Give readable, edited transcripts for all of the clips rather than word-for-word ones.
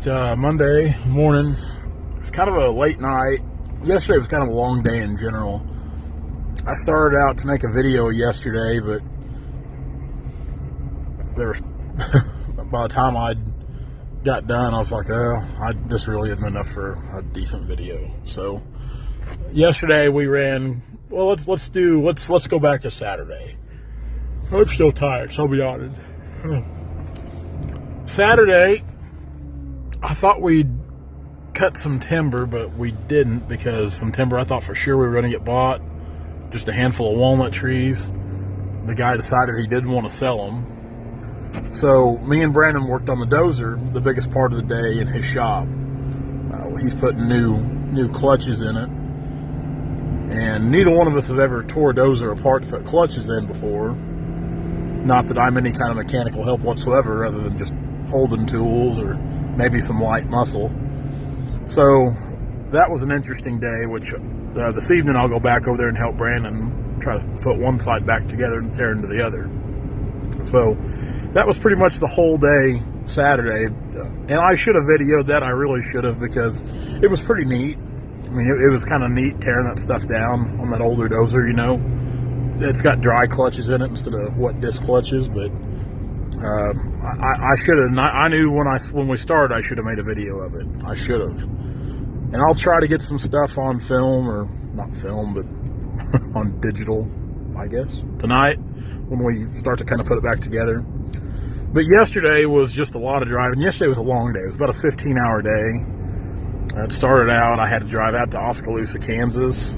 Monday morning. It's kind of a late night. Yesterday was kind of a long day in general. I started out to make a video yesterday, but there was by the time I got done, I was like, oh, this really isn't enough for a decent video. So yesterday we ran. Well, let's go back to Saturday. I'm still tired, so I'll be honest. Saturday, I thought we'd cut some timber, but we didn't, because some timber I thought for sure we were going to get bought. Just a handful of walnut trees. The guy decided he didn't want to sell them. So me and Brandon worked on the dozer the biggest part of the day in his shop. He's putting new clutches in it. And neither one of us have ever tore a dozer apart to put clutches in before. Not that I'm any kind of mechanical help whatsoever, other than just holding tools or maybe some light muscle. So that was an interesting day, which this evening I'll go back over there and help Brandon try to put one side back together and tear into the other. So that was pretty much the whole day Saturday. And I should have videoed that. I really should have, because it was pretty neat. I mean, it was kind of neat tearing that stuff down on that older dozer, you know. It's got dry clutches in it instead of wet disc clutches, but I should have. I knew when we started, I should have made a video of it. I should have. And I'll try to get some stuff on film, or not film, but on digital, I guess, tonight when we start to kind of put it back together. But yesterday was just a lot of driving. Yesterday was a long day. It was about a 15-hour day. It started out, I had to drive out to Oskaloosa, Kansas.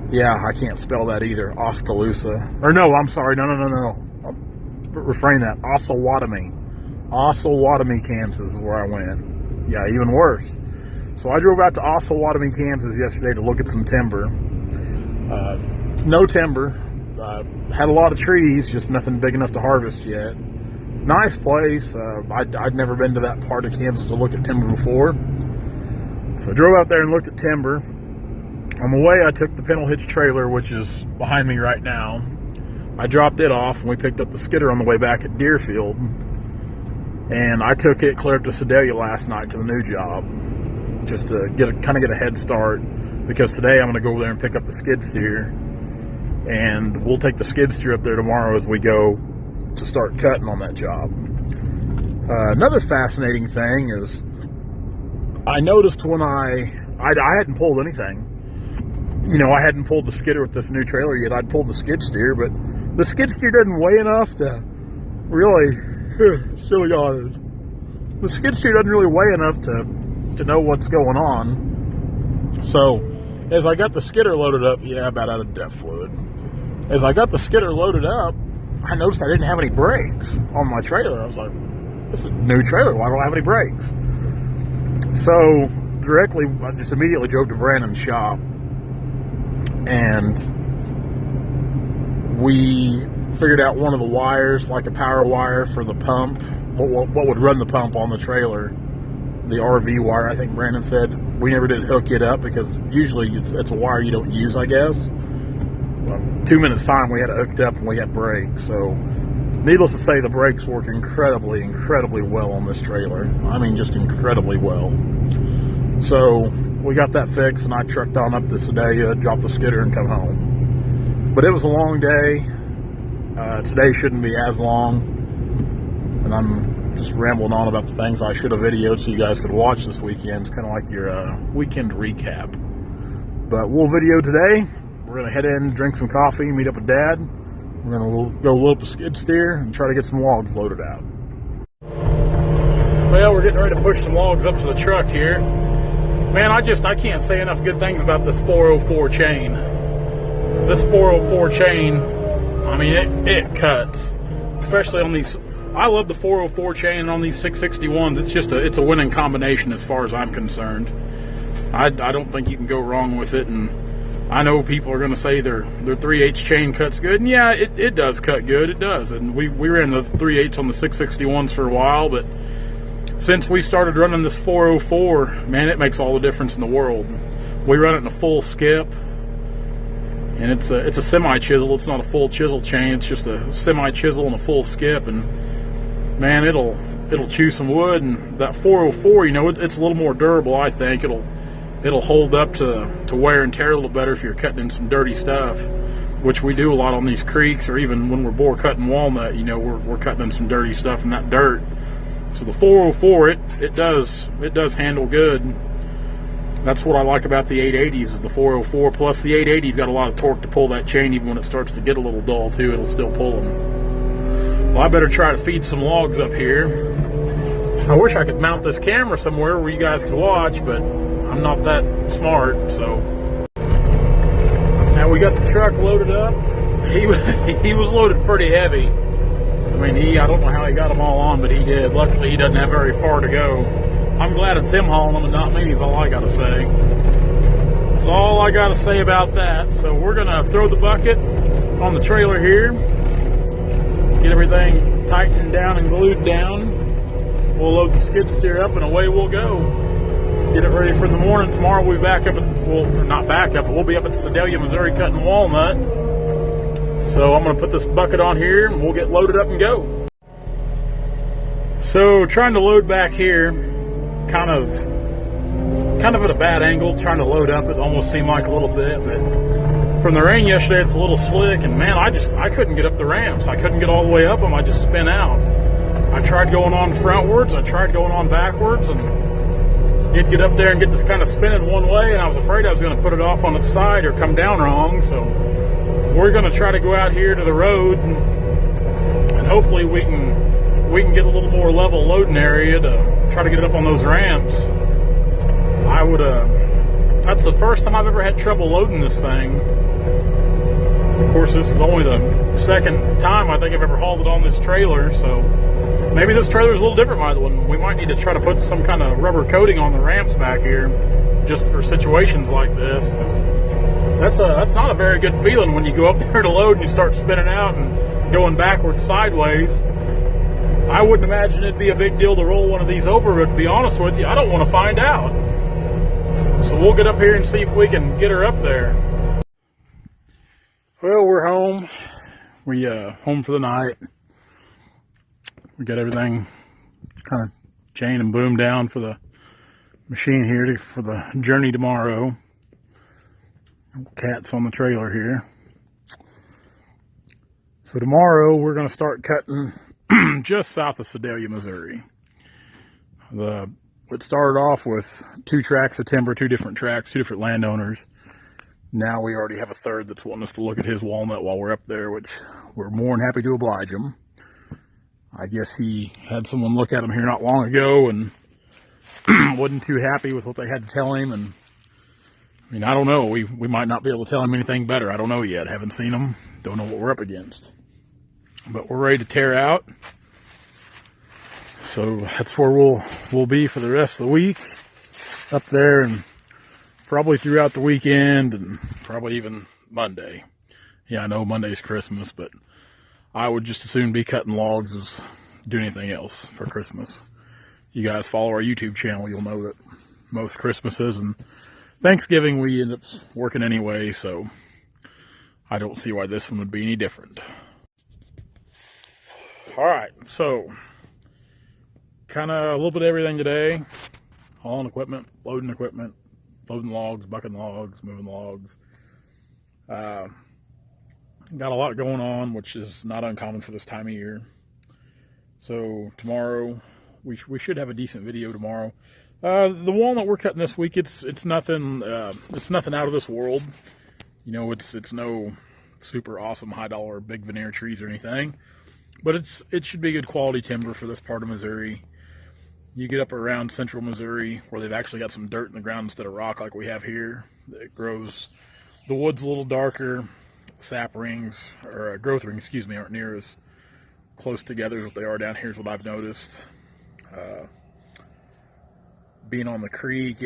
Yeah, I can't spell that either. Oskaloosa. Or no, I'm sorry. No. Refrain that. Osawatomie. Osawatomie, Kansas is where I went. Yeah, even worse. So I drove out to Osawatomie, Kansas yesterday to look at some timber. No timber. Had a lot of trees, just nothing big enough to harvest yet. Nice place. I'd never been to that part of Kansas to look at timber before. So I drove out there and looked at timber. On the way, I took the pintle hitch trailer, which is behind me right now. I dropped it off, and we picked up the skidder on the way back at Deerfield. And I took it clear up to Sedalia last night to the new job, just to kind of get a head start, because today I'm going to go over there and pick up the skid steer, and we'll take the skid steer up there tomorrow as we go to start cutting on that job. Another fascinating thing is I noticed when I hadn't pulled anything. You know, I hadn't pulled the skidder with this new trailer yet. I'd pulled the skid steer, but the skid steer doesn't weigh enough to really, silly honest. The skid steer doesn't really weigh enough to know what's going on. So, as I got the skidder loaded up, yeah, about out of depth fluid. As I got the skidder loaded up, I noticed I didn't have any brakes on my trailer. I was like, this is a new trailer. Why don't I have any brakes? So, I just immediately drove to Brandon's shop. And we figured out one of the wires, like a power wire for the pump, what would run the pump on the trailer, the RV wire, I think Brandon said. We never did hook it up, because usually it's a wire you don't use, I guess. Well, 2 minutes time we had it hooked up and we had brakes. So needless to say, the brakes work incredibly well on this trailer. I mean, just incredibly well. So we got that fixed, and I trucked on up to Sedalia, dropped the skidder, and come home. But it was a long day. Today shouldn't be as long. And I'm just rambling on about the things I should have videoed so you guys could watch this weekend. It's kind of like your weekend recap. But we'll video today. We're going to head in, drink some coffee, meet up with Dad. We're going to go load up the skid steer and try to get some logs loaded out. Well, we're getting ready to push some logs up to the truck here. Man, I can't say enough good things about this 404 chain. This 404 chain, I mean, it cuts. Especially on these, I love the 404 chain, and on these 661s, it's a winning combination as far as I'm concerned. I don't think you can go wrong with it, and I know people are going to say their 3/8 chain cuts good, and yeah, it does cut good, it does. And we ran the 3/8 on the 661s for a while, but since we started running this 404, man, it makes all the difference in the world. We run it in a full skip, and it's a semi-chisel. It's not a full chisel chain. It's just a semi-chisel and a full skip, and man, it'll it'll chew some wood, and that 404, you know, it's a little more durable. I think it'll hold up to wear and tear a little better if you're cutting in some dirty stuff, which we do a lot on these creeks, or even when we're bore cutting walnut. You know, we're cutting in some dirty stuff in that dirt. So the 404, it does handle good. That's what I like about the 880s, is the 404. Plus the 880's got a lot of torque to pull that chain. Even when it starts to get a little dull too, it'll still pull them. Well, I better try to feed some logs up here. I wish I could mount this camera somewhere where you guys could watch, but I'm not that smart. So now we got the truck loaded up. He was loaded pretty heavy. I mean, I don't know how he got them all on, but he did. Luckily, he doesn't have very far to go. I'm glad it's him hauling them and not me, is all I gotta say. That's all I gotta say about that. So we're gonna throw the bucket on the trailer here, get everything tightened down and glued down. We'll load the skid steer up and away we'll go. Get it ready for the morning. Tomorrow we'll be back up at, well, not back up, but we'll be up at Sedalia, Missouri cutting walnut. So I'm gonna put this bucket on here and we'll get loaded up and go. So trying to load back here, kind of at a bad angle, trying to load up. It almost seemed like a little bit, but from the rain yesterday, it's a little slick, and man, I couldn't get up the ramps. I couldn't get all the way up them. I just spin out. I tried going on frontwards, I tried going on backwards, and it'd get up there and get this kind of spinning one way, and I was afraid I was going to put it off on its side or come down wrong. So we're going to try to go out here to the road, and hopefully we can get a little more level loading area to try to get it up on those ramps. That's the first time I've ever had trouble loading this thing. Of course, this is only the second time I think I've ever hauled it on this trailer, so maybe this trailer is a little different by the one. We might need to try to put some kind of rubber coating on the ramps back here, just for situations like this. That's not a very good feeling when you go up there to load and you start spinning out and going backwards, sideways. I wouldn't imagine it'd be a big deal to roll one of these over, but to be honest with you, I don't want to find out. So we'll get up here and see if we can get her up there. Well, we're home. We home for the night. We got everything kind of chain and boom down for the machine here for the journey tomorrow. Cat's on the trailer here. So tomorrow we're going to start cutting just south of Sedalia, Missouri. It started off with 2 tracks of timber, 2 different tracks, 2 different landowners. Now we already have a third that's wanting us to look at his walnut while we're up there, which we're more than happy to oblige him. I guess he had someone look at him here not long ago and wasn't too happy with what they had to tell him. And I mean, I don't know. We might not be able to tell him anything better. I don't know yet. Haven't seen him. Don't know what we're up against. But we're ready to tear out. So that's where we'll be for the rest of the week. Up there, and probably throughout the weekend, and probably even Monday. Yeah, I know Monday's Christmas, but I would just as soon be cutting logs as do anything else for Christmas. You guys follow our YouTube channel, you'll know that most Christmases and Thanksgiving we end up working anyway, so I don't see why this one would be any different. Alright, so kind of a little bit of everything today. Hauling equipment, loading logs, bucking logs, moving logs. Got a lot going on, which is not uncommon for this time of year. So tomorrow, we should have a decent video tomorrow. The walnut we're cutting this week, it's nothing out of this world. You know, it's no super awesome high dollar big veneer trees or anything, but it should be good quality timber for this part of Missouri. You get up around central Missouri where they've actually got some dirt in the ground instead of rock like we have here. It grows, the wood's a little darker. Sap rings, or growth rings, excuse me, aren't near as close together as what they are down here is what I've noticed. Being on the creek,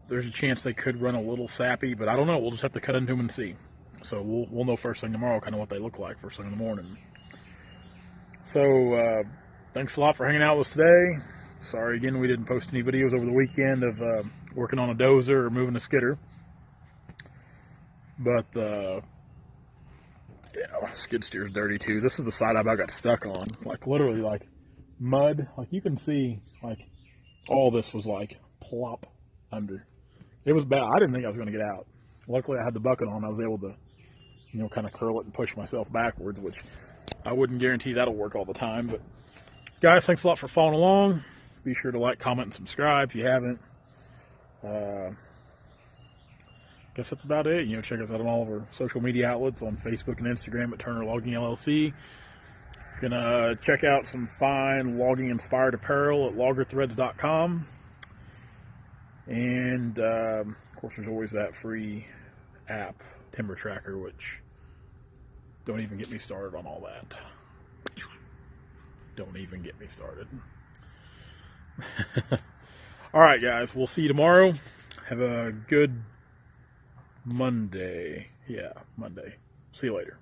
there's a chance they could run a little sappy, but I don't know. We'll just have to cut into them and see. So we'll know first thing tomorrow kind of what they look like first thing in the morning. So thanks a lot for hanging out with us today. Sorry again we didn't post any videos over the weekend of working on a dozer or moving a skidder. But yeah, skid steer's dirty too. This is the side I about got stuck on. Like literally like mud. Like, you can see, like, all this was like plop under. It was bad. I didn't think I was going to get out. Luckily, I had the bucket on. I was able to, you know, kind of curl it and push myself backwards, which I wouldn't guarantee that'll work all the time. But guys, thanks a lot for following along. Be sure to like, comment, and subscribe if you haven't. Guess that's about it. You know, check us out on all of our social media outlets on Facebook and Instagram at Turner Logging LLC. You can check out some fine logging inspired apparel at loggerthreads.com. And of course, there's always that free app, Timber Tracker, which don't even get me started on all that. Don't even get me started. All right, guys, we'll see you tomorrow. Have a good Monday. Yeah, Monday. See you later.